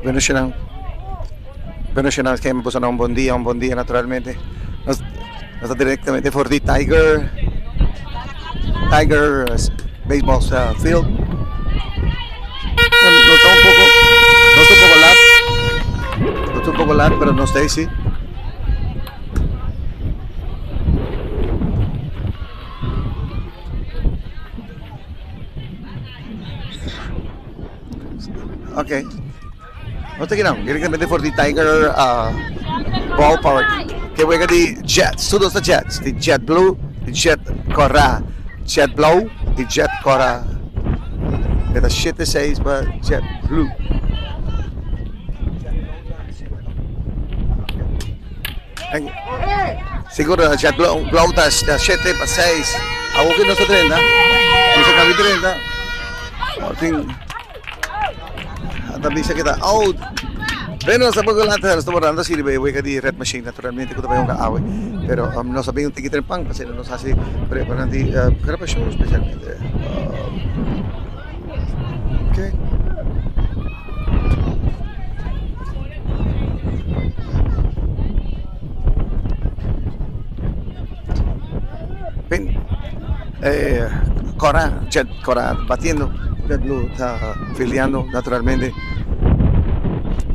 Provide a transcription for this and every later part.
Bueno siya na kaya mabuso na un buon dia naturalmente. Nasa directamente for the Tiger baseball field. Notó un poco lag, pero no Stacy. Okay. No te ginam, directamente for the Tiger ballpark. Que juega de Jets, todos los Jets, de Jet Blue, de Jet Cora, Jet Blue, de Jet Cora. Met een shit te zeggen, maar Jet Blue. Siguro Jet Blue tas 7 pa 6. Ako kin sa 30. Sa kami 30. Ating At bisa kita out. Bueno, sa paglalata, estamos hablando si voy a di red machine naturalmente ko tayo kaaway. Pero no sabi yung tigitan pang kasi no sa si preparan di karapasyon especialmente. Okay. Jet Cora batiendo, Jet Blue está filiando naturalmente.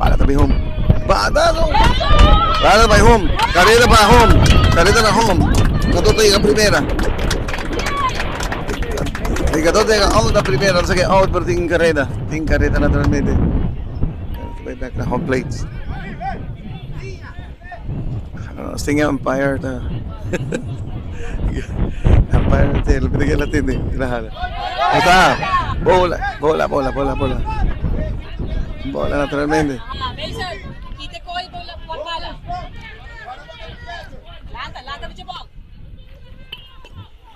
Para tabi home. Batazo! Para tabi home. Carrera para home. Carrera na home. Katuto yung primera. Katuto yung out na primera. Sige, out pero ting carrera. Ting carrera naturalmente. Play back na home plates. Sting umpire na. Umpire na tayo. Binigyan natin eh. Hinahala. Basta. Bola. Bola naturalmente.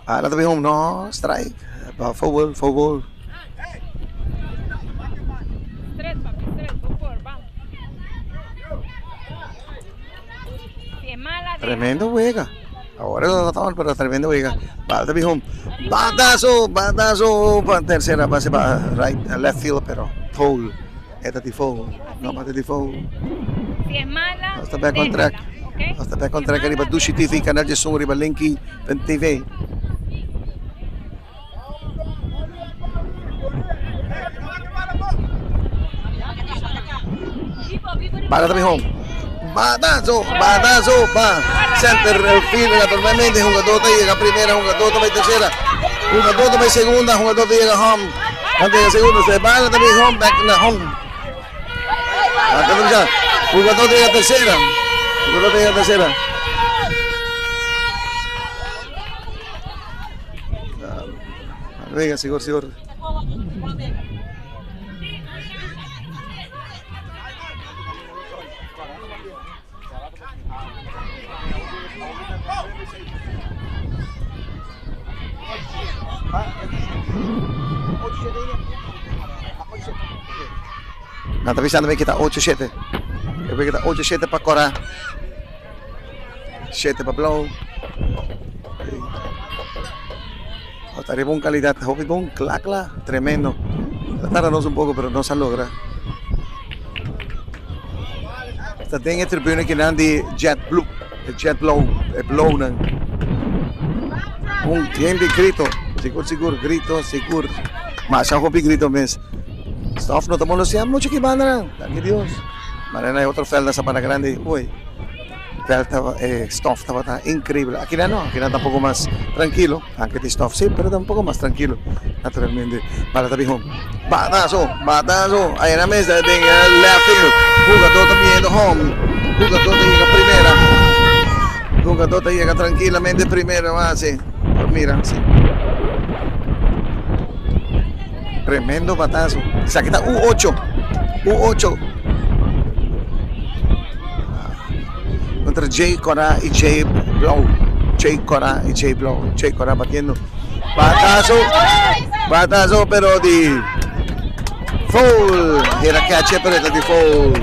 Lata home, no strike. Full ball. Tremendo juega. Ahora lo notamos, pero tremendo juega. Lata home. Batazo para tercera base para right, left field, pero foul. Esta de foul. No mate de foul. Si es mala, hasta back on track. Okay? Hasta back on track riba Dushi TV, kanal de Sung riba Linky TV. Para tabi home. Batazo pa center field naturalmente. Jugador llega primera, jugador va tercera, jugador va segunda, jugador llega home. Antes de segundo se va tabi home, back na home. Jugador llega tercera. Venga, seguro. Natapisando kita 8-7. Kita 8-7 pa Cora. 7 pa Blow. Taribong calidad, hobibong clacla, tremendo. Trataron un poco, pero no se logra. Esta tem a tribuna que não de Jet Blue, Blow nang. Game de grito, seguro, seguro. Mas ang hobi grito mes. Staff no tamo lo siya, mucho que banda lang. Dami Dios. Marena hay otro fel na sa Panagrande. Uy. Staff estaba increíble. Aquí no, tampoco más tranquilo. Aunque el staff sí, pero tampoco más tranquilo. Naturalmente, para tabi home. Batazo. Ahí en la mesa de left field. Jugador también de home. Jugador te llega primera. Jugador te llega tranquilamente primera base. Mira, sí. Tremendo batazo. Se quita U8. Contra Jay Cora y Jay Blow. Jay Cora batiendo. Batazo pero di foul. Era catch pero di foul.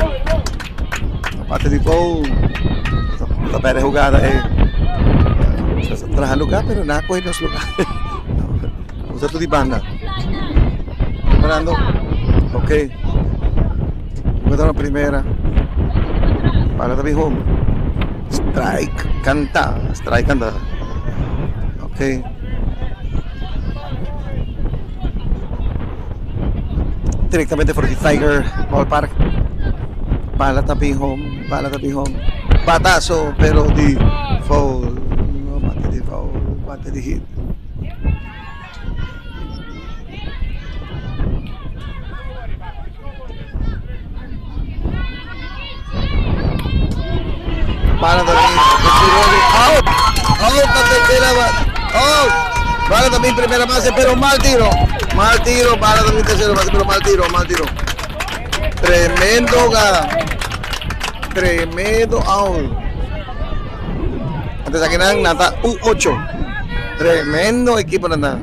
Parte di foul. La pera jugada Tras lugar pero nada coge los lugar. Usa tu di banda. Parando. Ok. Jugador na primera. Bala tabi home. Strike. Kanta. Strike kanta. Okay. Directamente for the Tiger Ballpark. Bala tabi home. Bala tabi home. Bataso pero di foul. No, bate di foul. Bate di hit. Bala tabi. Out! Out na tercera base. Out! Bala tabi primera base pero mal tiro. Mal tiro. Bala tabi tercera base pero mal tiro. Mal tiro. Tremendo jugada. Tremendo out. Antes aquí nata U8. Tremendo equipo nanda.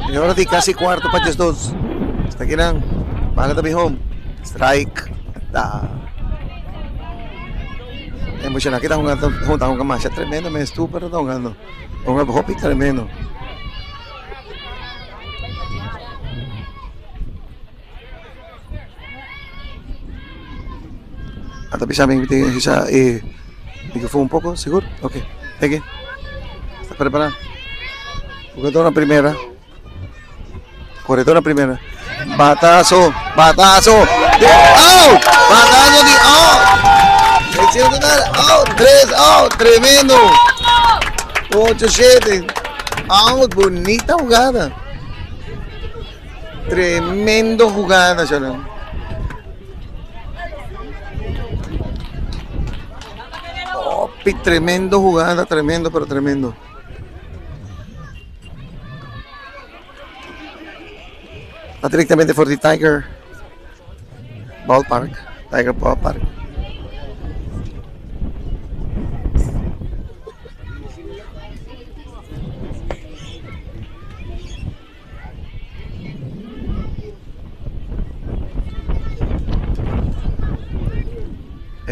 Y ahora di casi cuarto patches 2. Hasta aquí nang. Bala tabi home. Strike. Da. Emotion na kita kung kamasya. Tremendo. May super na jugando. Kung hopi tremendo. At bisa aming bitin sa microphone un poco, seguro? Okay. Thank you. ¿Estás preparado? Jugador na primera. Corredor na primera. Batazo. Batazo. Out. Batazo di out. Sección total. Out. 3 out. Tremendo. 8-7. Out. Bonita jugada. Tremendo jugada, Shalom. Tremendo jugada, tremendo, pero tremendo. Está directamente for the Tiger Ballpark. Tiger Ballpark.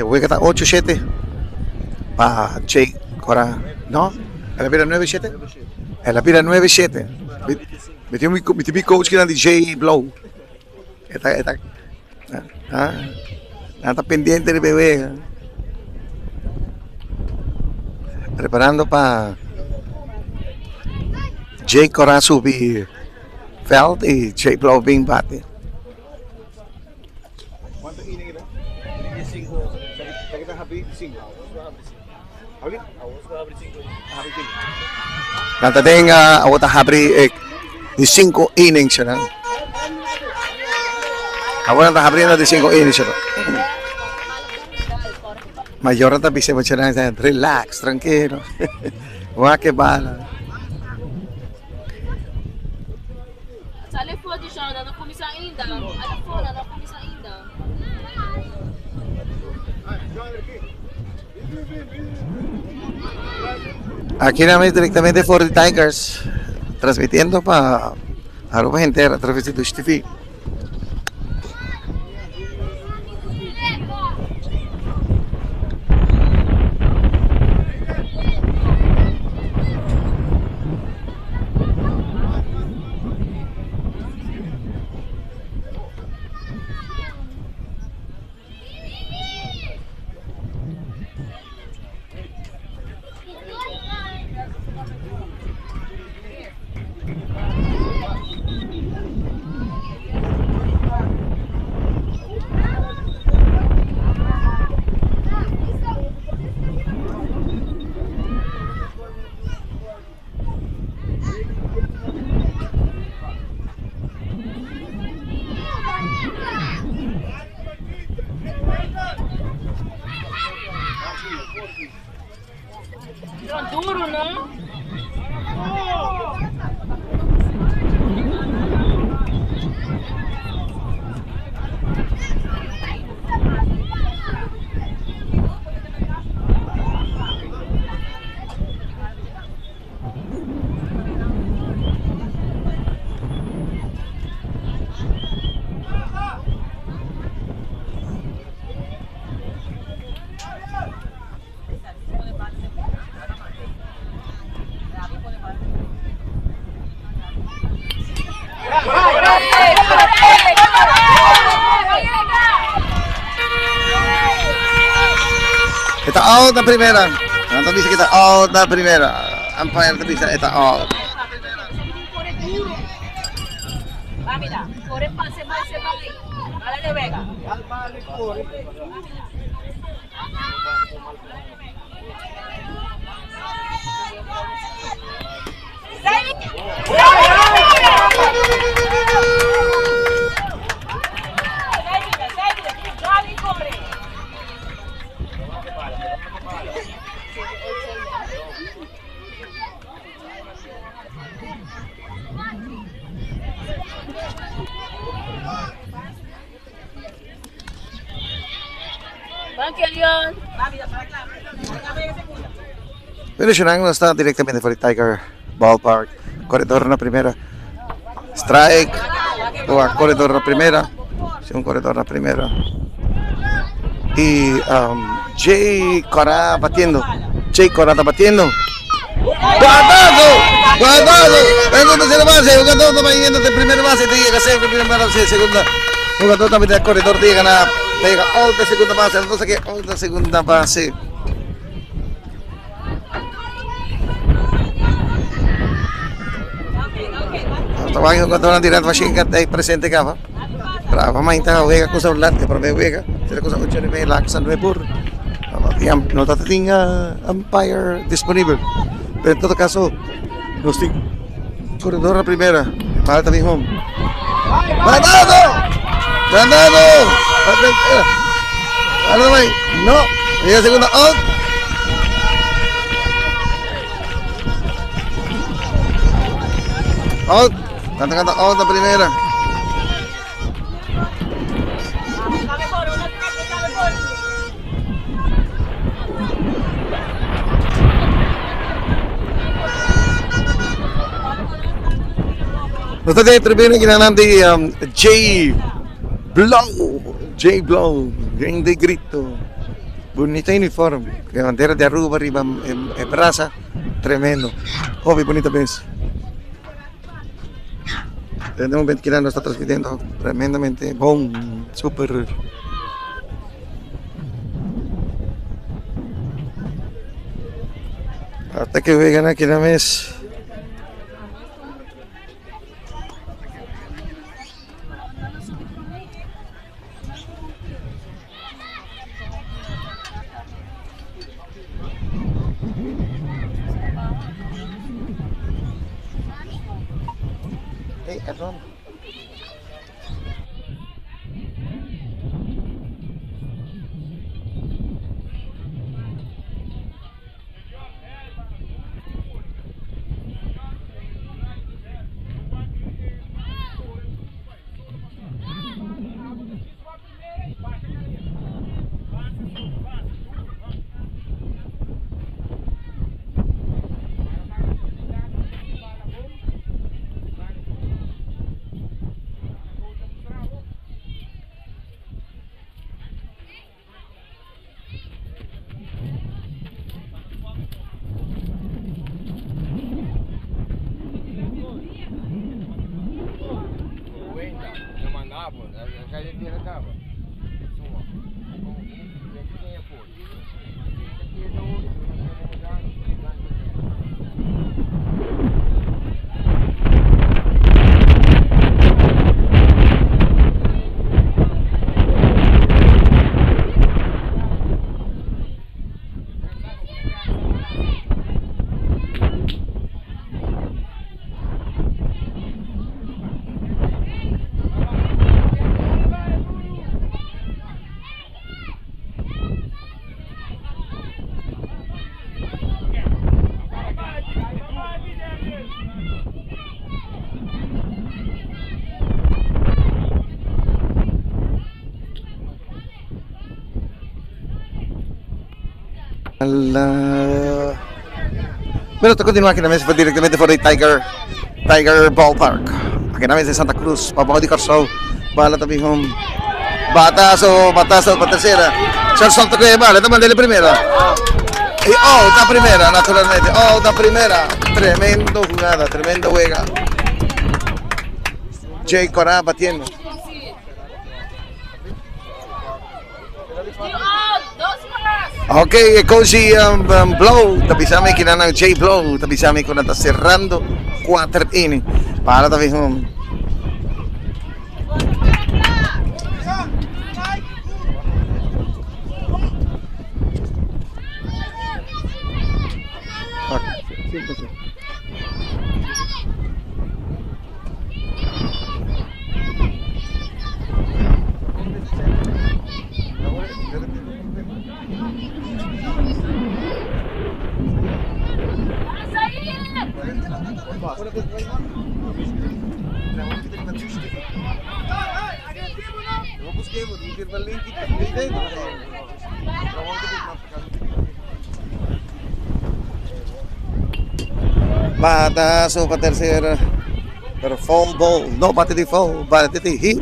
Voy a estar 8-7. Pa Jake Cora, no? È la pira 9-7? È la pira 9-7. Mettiamo i coach che di Jay Blow. Está pendiente del bebé. Preparando para Jake Cora subir Feld y Jay Blow bien bate. ¿Cuántos innings era? 5. Kanta tenga awata habri di 5 innings siya lang. Awata ta habri na di 5 innings siya. Mayor na tabi siya lang. Relax, tranquilo. Huwag que bala. Sale fuori siya na nakumisa ainda. Alam po na nakumisa ainda. Aquí directamente for the Tigers, transmitiendo para Aruba entera a través de Dush TV. Duro, no? Esta out na primera. Ang tabisa kita out na primera. Umpire tabisa esta out. Rápida, corre, pase, pase, pase. Dale de Vega. Evangelion. Pero siya nang está directamente por el Tiger Ballpark. Corredor na primera. Strike. O a corredor na primera. Sí, un corredor na primera. Y Jay Cora batiendo. Jay Cora está batiendo. ¡Batazo! ¡Batazo! Vengo de tercera base. Jugador está yendo de primera base. Te llega siempre primera base. Segunda. Jugador también del corredor. Te llega nada. Te llega out de segunda base. Entonces aquí out de segunda base. Tawagin yung kanto ng direct machine gun ay presente ka ba? Para pamahinta ka, huwega ko sa ulat, para may huwega. Sila ko sa 8 na may laksan, may pur. No tatating umpire disponible. Pero en todo caso, Lustig, corredor na primera, para tabi home. ¡Mandado! ¡Mandado! Ano naman? No! Llega segunda out. Out. Kanta-kanta out na primera. Nuestra de tribuna ginanan di Jay Blow. Jay Blow. Gang de grito. Bonita uniforme. Que bandera de Aruba arriba en brasa. Tremendo. Hobby, bonita vez. Tenemos 20 que nos está transmitiendo tremendamente. Boom. Super. Hasta que vengan aquí la mes. Hey, Edron. Bueno, esto continúa aquí también, se fue directamente por el Tiger Ballpark. Aquí también de Santa Cruz, Papá de Carso, bala también con batazo para tercera. Charles Santos que vale, también de la primera. Y está primera, naturalmente. Está primera. Tremendo jugada, tremendo juega. Jay Cora batiendo. Still out, 2 más. Okay, coach si Blow, tabi sa amin kinanang J Blow, tabi sa amin ko na cerrando 4 inning para tabi home. Batazo pa tercera. Pero foul ball. No, bate di foul. Bate di hit.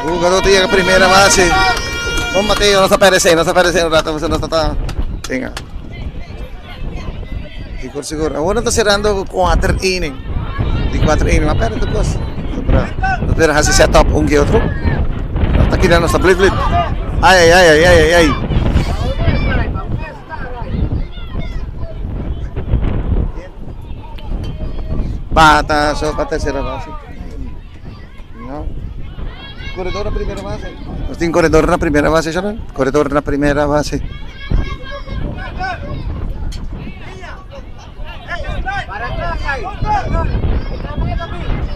Jugador tiene primera base. Con Mateo, no se aparece un rato, no está. Venga. Siguro. Ahora está cerrando 4 innings. Di 4 innings, ma perde tu cosa. No te dejas set up un que otro. Hasta aquí ya no está blitz. Ay. Batazo para tercera base. No. Corredor na primera base. Mas tem corredor na primeira base, Sharon? Corredor na primeira base.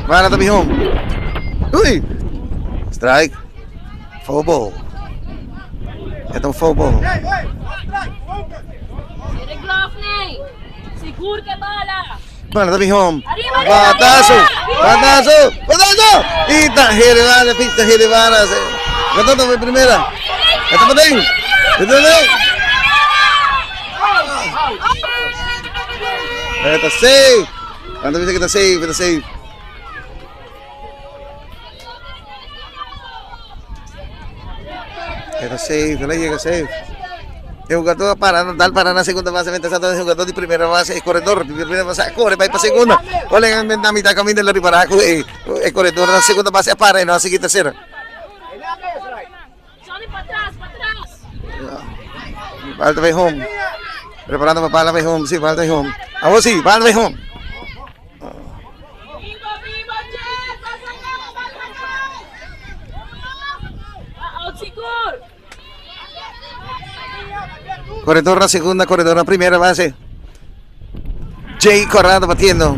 Para tabi home. Uy! Strike. Foul ball. Ito foul ball. Sire glove ni. Siguro que bala. Para tabi home. Batazo. Ita Hirivana, pista Hirivana. Ito to may primera. Ito pa din. Ito save. Ano bisa kita save? Ito save, wala llega save. El jugador para na segunda base, mientras tanto el jugador de primera base, el corredor de primera base, corre para segunda. Olha na mitad caminho del ribaraco, el corredor na segunda base para e não a seguir terceira. Johnny para atrás. Balta vai home. Preparando para bala vai home, sim, balta vai home. Agora sim, bala vai home. Viva, Jet! Out seguro. Corredor na segunda, corredor na primera base. Jay Corrado batiendo.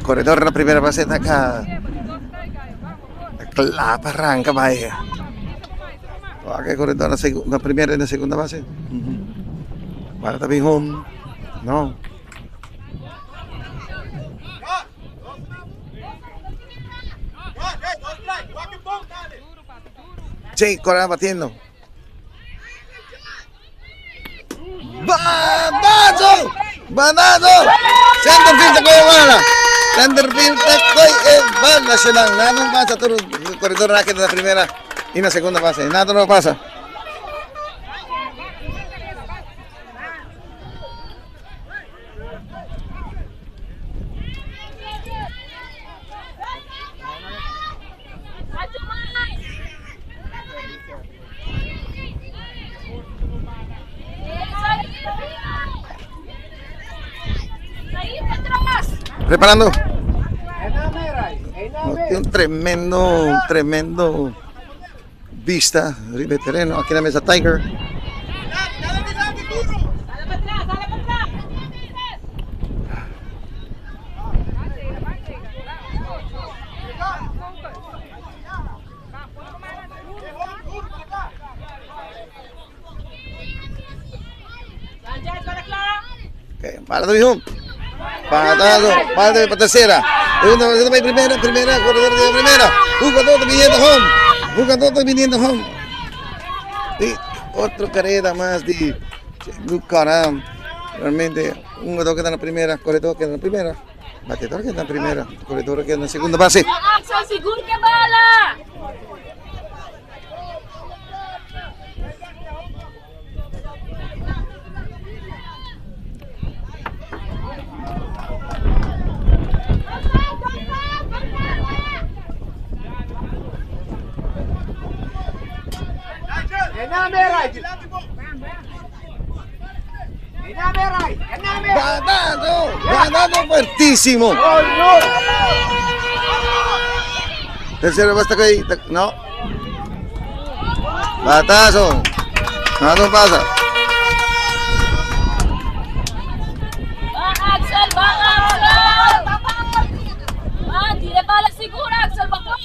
Corredor na primera base está acá. La arranca vaya. Okay, corredor na primera y na segunda base. Para tabi home. No. Jay Corrado batiendo. Banazo! Centerfield ko yung bala. Centerfield ko yung bala. Siya lang. Nanong pasa. Corredor racket na primera y na segunda base. Nato no pasa. Preparando. Un tremendo vista de terreno aquí en la mesa Tiger. Okay, para tu hijo. Patado, parte para tercera. Segunda, primera, corredor de primera. Jugador viniendo home. Y otro carrera más de Luke Caram. Realmente, un jugador que está en la primera, corredor que está en la primera. Batidor queda en primera, corredor queda en segunda base. Axel, seguro que bala! Batazo, batazo fuertísimo. Tercero basta kay, no. Batazo. Ano pasa? Bang Axel! Bang Axel! Bang, di na bala siguro, Axel, bakor!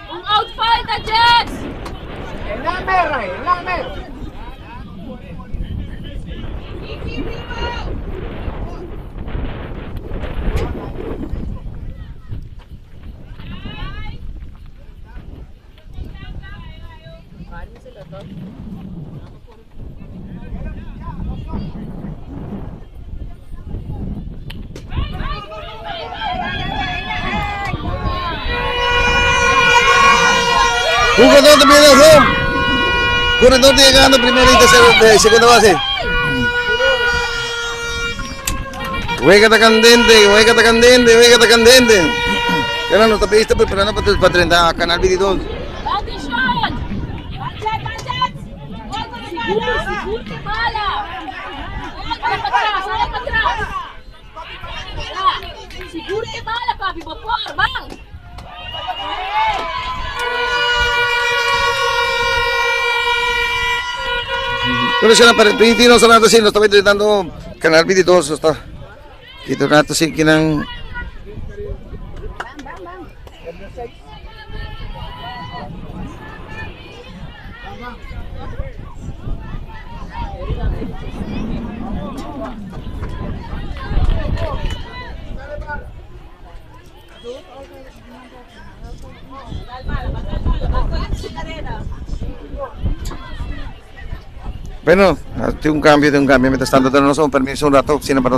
Ang outfield na Jets! Jugador de primer home. Corredor llegando primera y tercera, segunda base. Juega candente, juega candente, juega candente. Kaya no, tapista preparando para 30 Canal 22. Bang shot! Siguro que bala! Alam patras! Alam patras! Siguro que bala, papi, bakor! Bang! Pero siya na Pilipino sa nato sila, tapos dando Canal 22 ito. Ito nato si kinang bueno, un cambio. Mientras tanto, tenemos un permiso un rato, sino para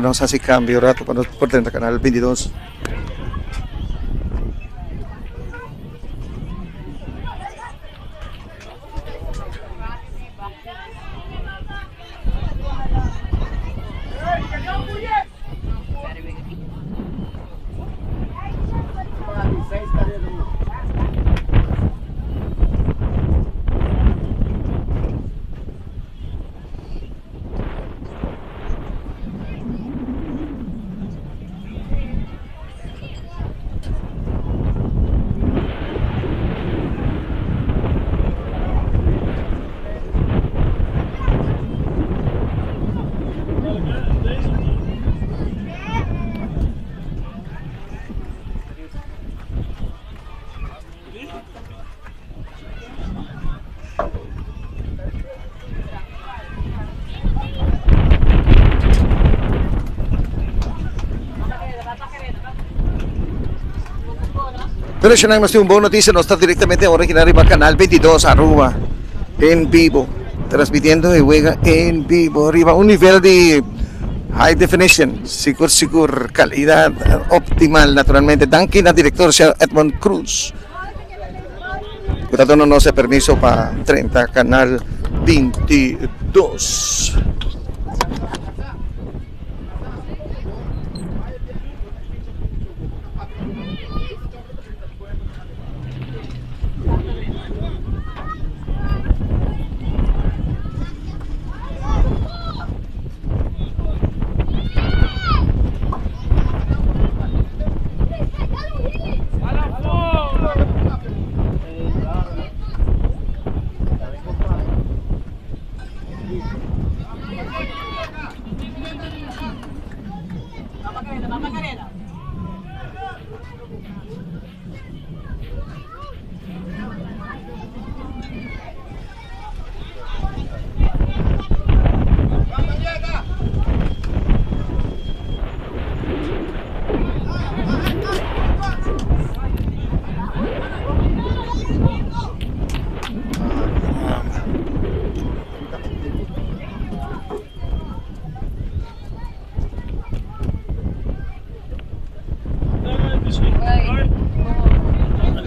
nos hacer cambio un rato, para por dentro Canal 22. Pero siya nang mas yung buong noticia, no está directamente originario para Canal 22 Aruba, en vivo, transmitiendo y juega en vivo, arriba, un nivel de high definition, sigur, calidad optimal, naturalmente. Danke na director siya Edmond Cruz. Cuidado no se permiso para 30 Canal 22.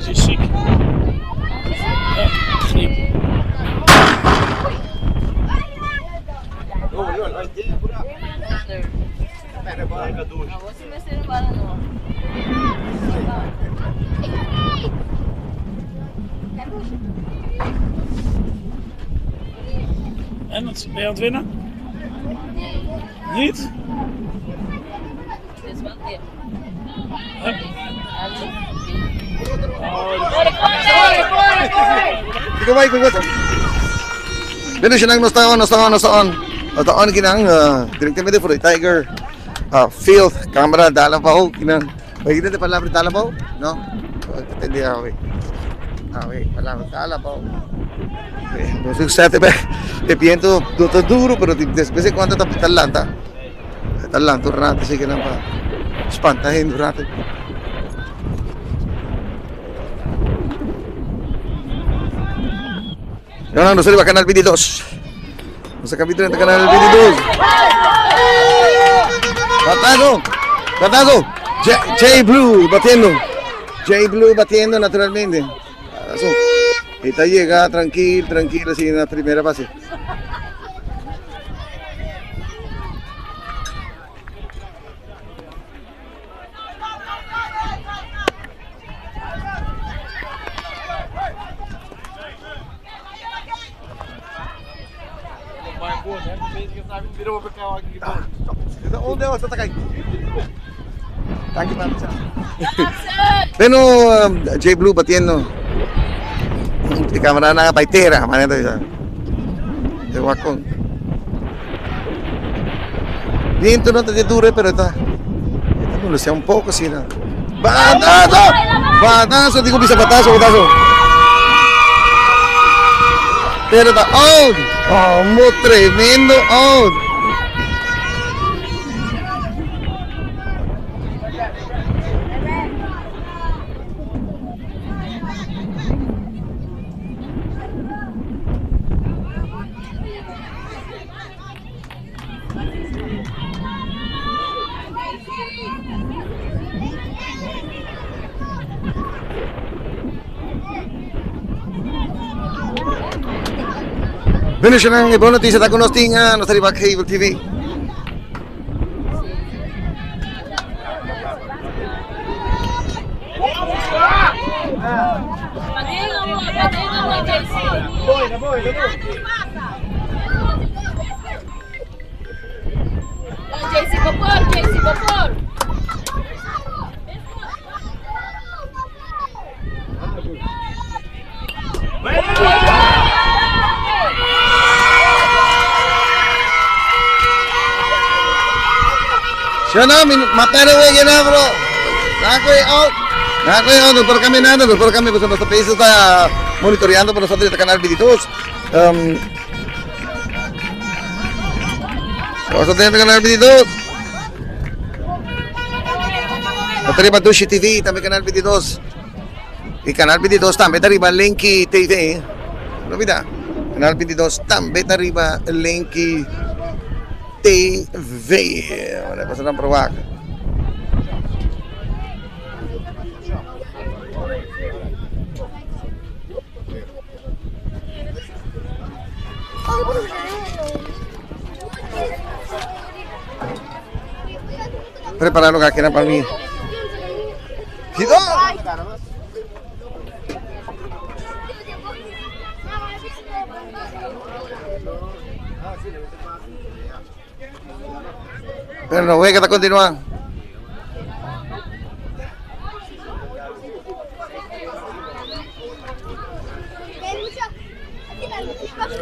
Ze is ziek. Ja, griep. En, ben je aan het winnen? Niet? Ikaw ba, ikaw ba? Dito siya nang nostaon kinang directamente for the Tiger field camera dalam pa ho kinang bagay na palabra dalam pa ho no hindi ako palabra dalam pa ho no sé usted te piento duro pero después de cuánto talanta durante sí que pa espantahin durante no se le va a Canal 22. No se capítulo en Canal 22. Batazo. J Blue batiendo naturalmente. Batazo. Esta llega tranquilo así en la primera base. ¿Dónde vas a atacar? Pero J Blue batiendo. De cámara na paitera, manito isa. De Wacom. Viento no te dure, pero está no lo sea un poco así. Batazo, digo pisa batazo. Pero está out. Oh, muy tremendo out. Bueno, siya nang ibang notisya tayo nosting Nostalibag Cable TV. Patingan mo, JC. JC Vapor. Siya na, maperaway na bro. Nakoy out, doctor kami, basta Facebook está monitoreando por nosotros este canal 22. Vamos a tener el canal 22. Arriba Dushi TV, también canal 22. Y canal 22 también arriba Lenki TV. No olvida, canal 22 también arriba Lenki TV. Vale, pasar a probar. Prepararlo que era para mí. ¡Gido! Pero no voy a que continuar.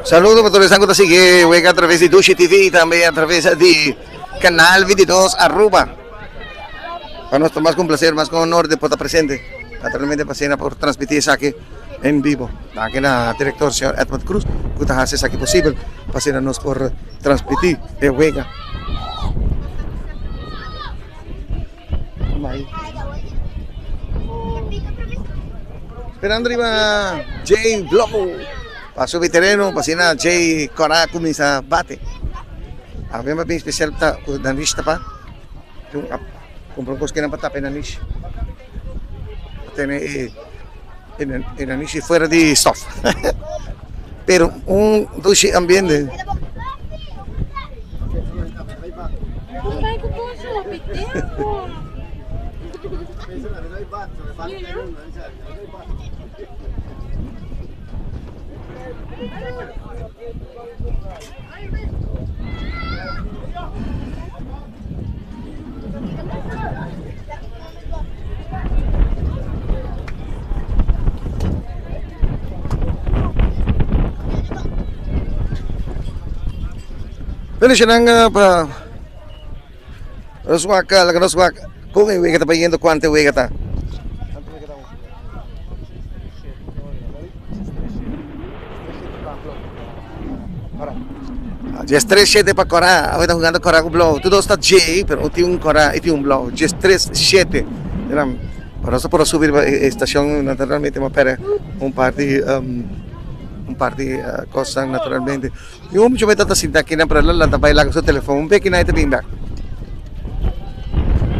Saludos para todos los que siguen a través de Dushi TV y también a través de Canal 22 Aruba. Para nosotros más con placer, más con honor de estar presente. Naturalmente pasena por transmitir saque en vivo. Aquí la director, señor Edmund Cruz, que hace saque posible. Pasenanos por transmitir de Vega. Esperando arriba Jay Blow. Paso veterano, pasina Jay Cora kumisa bate. Había más bien especial dan lista pa. Yung comprong ko skin ng patapin na niche. Tene inanishi fuera di stuff. Pero un douche ambiente. Kumain ko po siya. Pitin ko. Pero siya nang Roswak ka, laga Roswak. Kung iwi ka pa yendo, kwante iwi ka ta. Just 3-7 para Cora. Ahora está jugando Cora con blow. Todo está J, pero tiene un Cora y tiene un blow. Just 3-7. Por eso puedo subir estación naturalmente, pero un par de cosas naturalmente. Yo mucho me trata sin taquina para la tapay la su teléfono. Un pequeño night being back.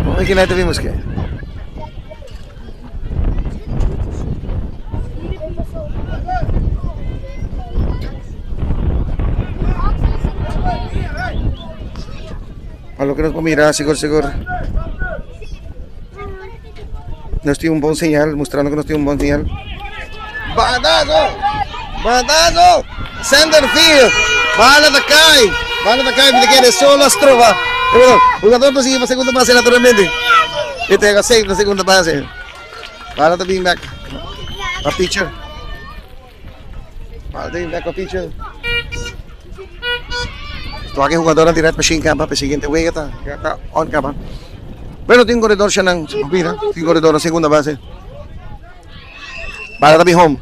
Un pequeño night vimos que. A lo que nos mira, seguro. Nos tiene un buen señal, mostrando que nos tiene un buen señal. ¡Batazo! Centerfield! Bala da Kai, binigyan solo Astrova. Jugador pa siya pa segunda base naturalmente. Ito yung save na segunda base. Bala da being back. A pitcher. Bala da being back a pitcher. Ito aking jugador ng direct machine ka pa, pasiginte way ka on ka pa. Pero ting koridor siya ng pupira, ting koridor ng segunda base. Bala da being home.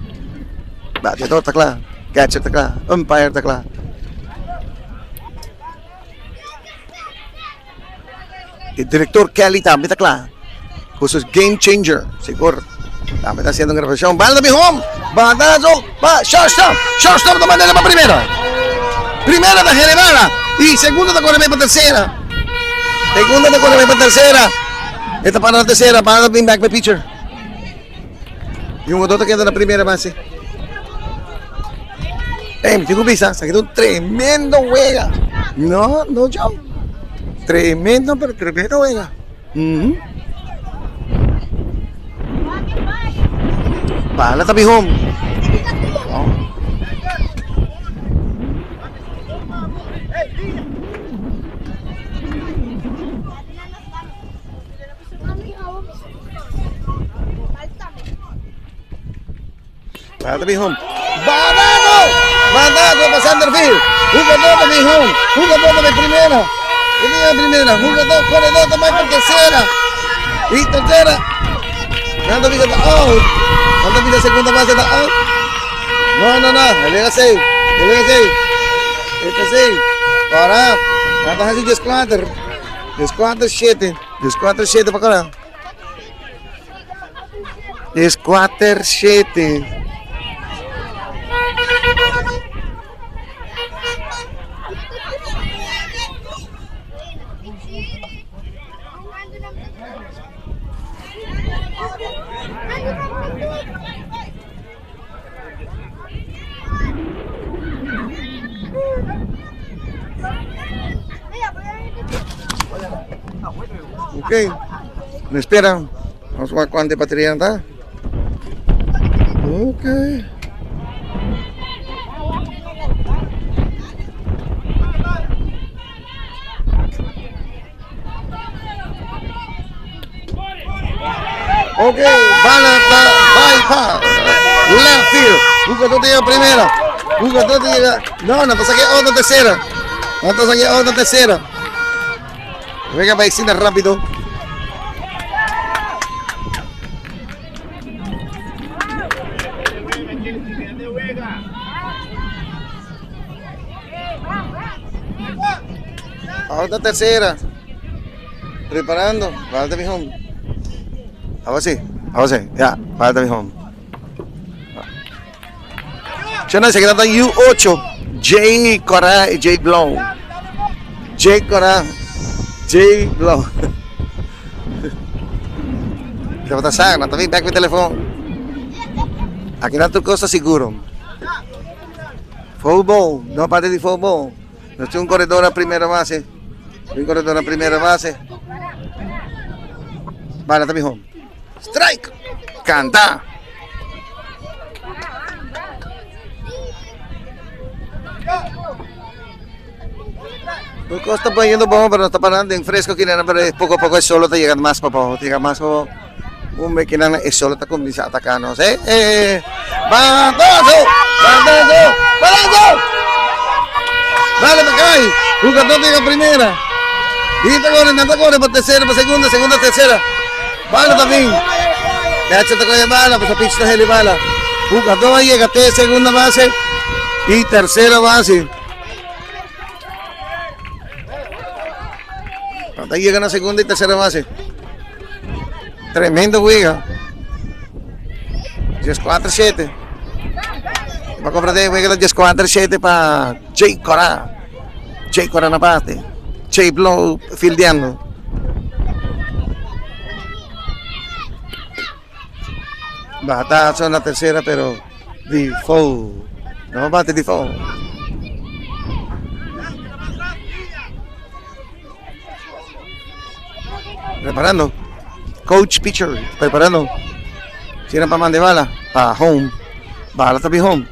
Bateador takla, catcher takla, umpire takla. Director Kelly también takla. Khusus game changer, siguro. También está haciendo una reflexión. Bala de mi home, batazo, shortstop de manera para primera de Generala y segunda de Correa para tercera. Esta para la tercera, para el back pitcher. Y un otro queda en la primera base. Me tengo visa, se quedó un tremendo juega. No, yo. Tremendo juega. Bala tabi home. Bala tabi home. Batazo para Centerfield. Jugador tabi home. Jugador tabi primera. Jugador corredor también por tercera. Y tercera. Nando vida está out. Nando vida segunda base está out. No. Ele save. Este save. Para. Nando hace 10-4. 10-4-7. 10-4-7 para acá. 10-4-7. Ok, me esperan. Vamos a ver cuánta batería está. Ok. Ok, bala bypass. Left field. Jugador de primera. Jugador de... No, entonces aquí otra tercera. Venga, paisina rápido. Otra tercera. Preparando. Falta mi home. Ahora sí. Ya, falta mi home. Siya na, secreta U8. J. Cora y J. Blow. J. Cora. J. Blow. Dapat na sang, natabi back with telephone. Aquí na Turcosa siguro. Foul ball, no parte de foul ball. No es un corredor a primera base. Un corredor a primera base. Bala tabi home. Strike! Canta! Turco está poniendo bomba, pero no está parando en fresco. Pero poco a poco es solo, te llega más para abajo. Te llega más para abajo. Un mequinana es solo, está con mis atacanos. ¡Batazo! ¡Batazo! ¡Batazo! Dale, me cae. Jugador llega primera. Y te corre para tercera, para segunda, tercera. Bala también. Cacha te coge bala, pues a pitch de heli bala. Jugador llega a segunda base y tercera base. Hasta ahí llegan a segunda y tercera base. Tremendo juega. 10-4-7. Va a comprar de juega 10-4-7 para Jay Cora. Jay Cora na parte. Jay Blow fildeando. Batazo en la tercera, pero default. No bate default. Preparando. Coach pitcher. Preparando. Tiran para man de bala. Para home. Bala también home.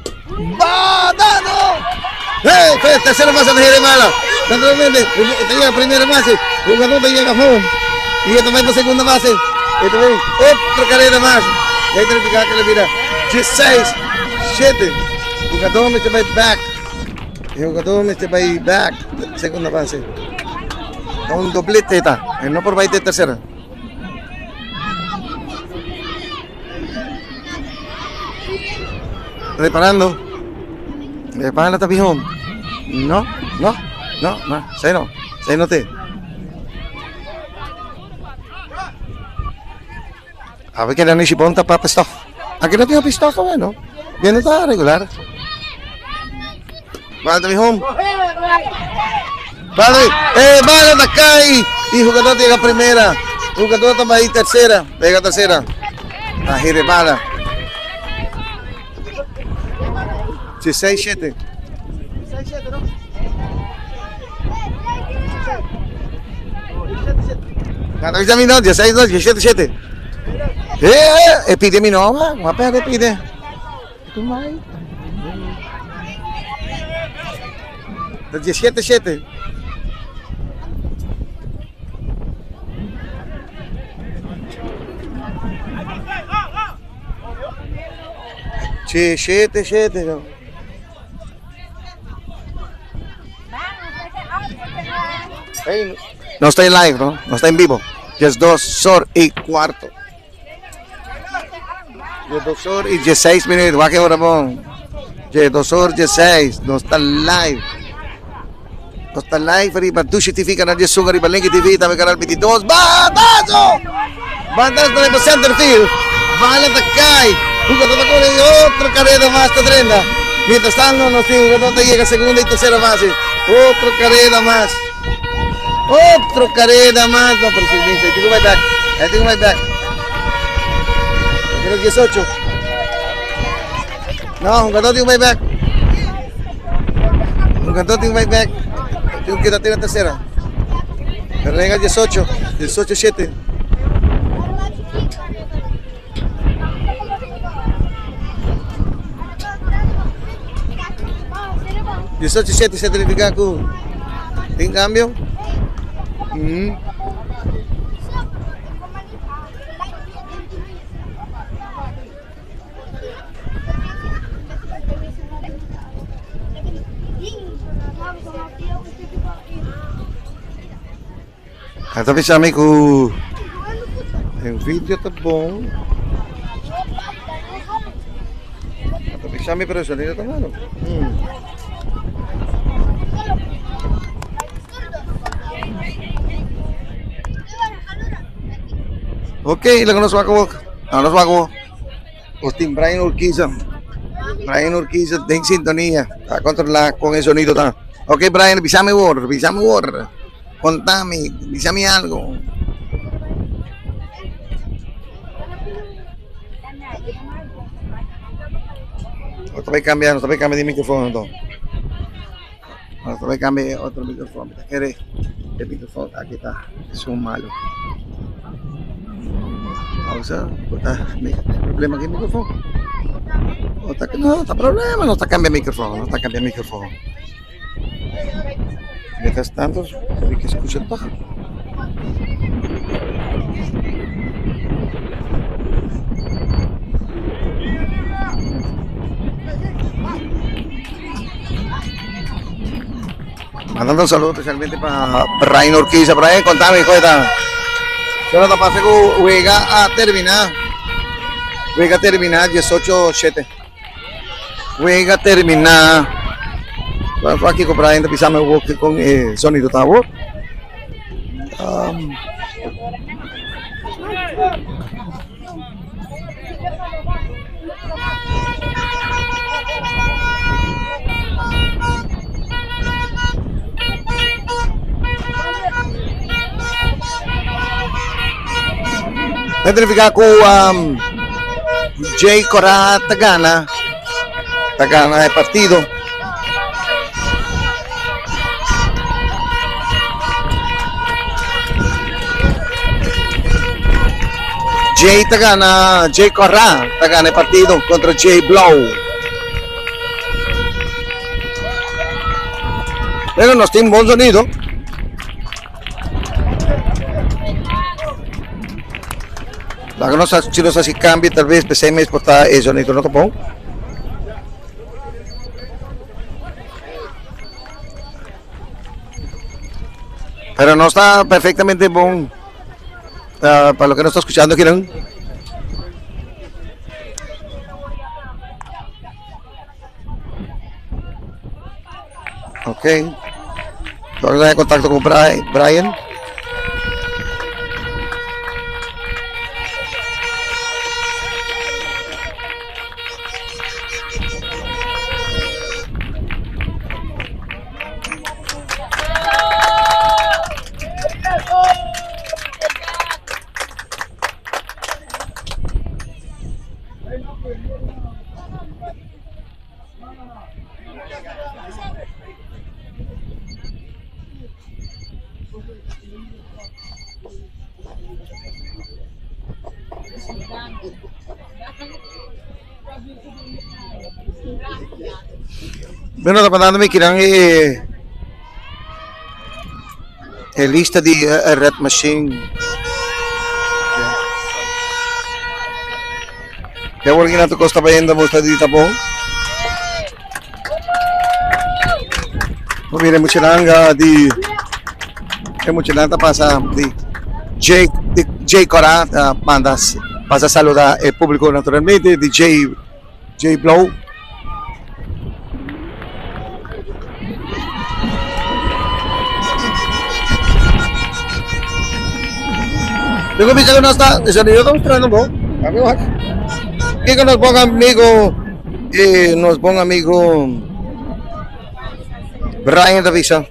¡Batazo! Tercera base de bala. Naturalmente, te llega primera base. Jugador te llega home. Y esto va para segunda base. Esto va otra carrera más. Y ahí tiene que le mira. 16-7. Jugador me va back. El jugador me va back. Segunda base. Un doblete está. No por baile de tercera. Reparando. Repara la tapijón. No. Say no te. A ver que la Nishipon está para pistof. Aquí no tengo pistof, bueno. Bien, está regular. Vale, tapijón. Vale, vale, de acá y jugador llega primera. Jugador está ahí tercera. Llega tercera. Ajire bala. 16-7. Gana ya mi no, 16-2, 17-7. Pide mi no, va a pegar, pide. ¿Tú más? 17-7. Sí, 7-7. No. Hey, no está en live, ¿no? No está en vivo. Ya es 2:15. Ya 2:16 minutos. Va que hora bon. Ya 2:16. No está live. No está live. Arriba, tú certifica na Jesus arriba link TV. Tabi canal 22. Batazo! Batazo de center field. Bala de Kai. Jugador de otra carrera más de trena. Mientras tanto, no sé, jugador llega a segunda y tercera base. Otra carrera más. Otra carrera más. No, pero si dice, I think my back. Pero 18. No, jugador de my back. Jugador de my back. Tengo que darle la tercera. Pero llega 18. 18-7. Yo 7 se significa aku. Ting cambio. Tapi sa amin ko yung video tá bom. Tapi sa amin pero sa nila tama no. Ok, ilang nos wako. Nos wako. Hosting Brian Urquiza. Brian Urquiza en sintonía. A controlar con el sonido ta. Ok, Brian, avísame war. Contame, avísame algo. Otra vez cambia de micrófono. No. Otra vez cambia otro micrófono. ¿Quieres el micrófono? Aquí está. Es un malo. Pausa. ¿Problema aquí el micrófono? No está problema. No está cambiando el micrófono. Mientras tanto, hay que escuchar el pájaro. Mandando un saludo especialmente para Brian Urquiza. Brian, contame, hijo de ta. Yo no te pasé que juega a terminar. 18-7. Juega a terminar. Bueno, aquí con Brian, pisamos con sonido, ¿está vos? Identificar con Jay Corá Tagana de partido. Jay Corá Tagana de partido contra Jay Blow. Pero no tiene un buen sonido. La que no sé si los así cambia, tal vez PC me exporta el sonido, no te pongo. Pero no está perfectamente bueno para lo que no está escuchando, ¿quieren? Ok. Vamos a dar contacto con Brian. Bueno, domandandomi kirang lista di Red Machine. Kaya wala ginato ko sta bayenda mo sta dito po. Mabire mo silang di pasa di Jay Corá pasa saluda el público naturalmente di Jay Blow. Luego me que no está, el sonido está mostrando un poco. Que nos ponga amigo, Brian Davisa.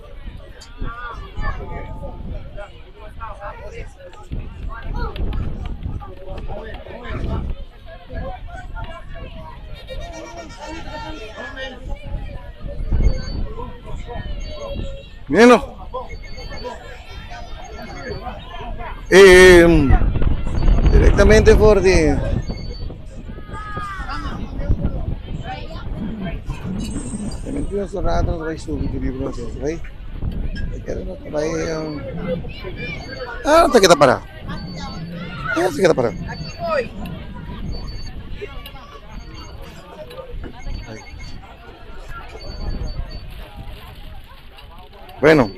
Bien, directamente por de mentiroso rato vai subir de libro vai quero não vai não tem que parar bueno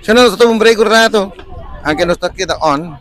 Siya na, ito un break un rato. Aunque no está queda on.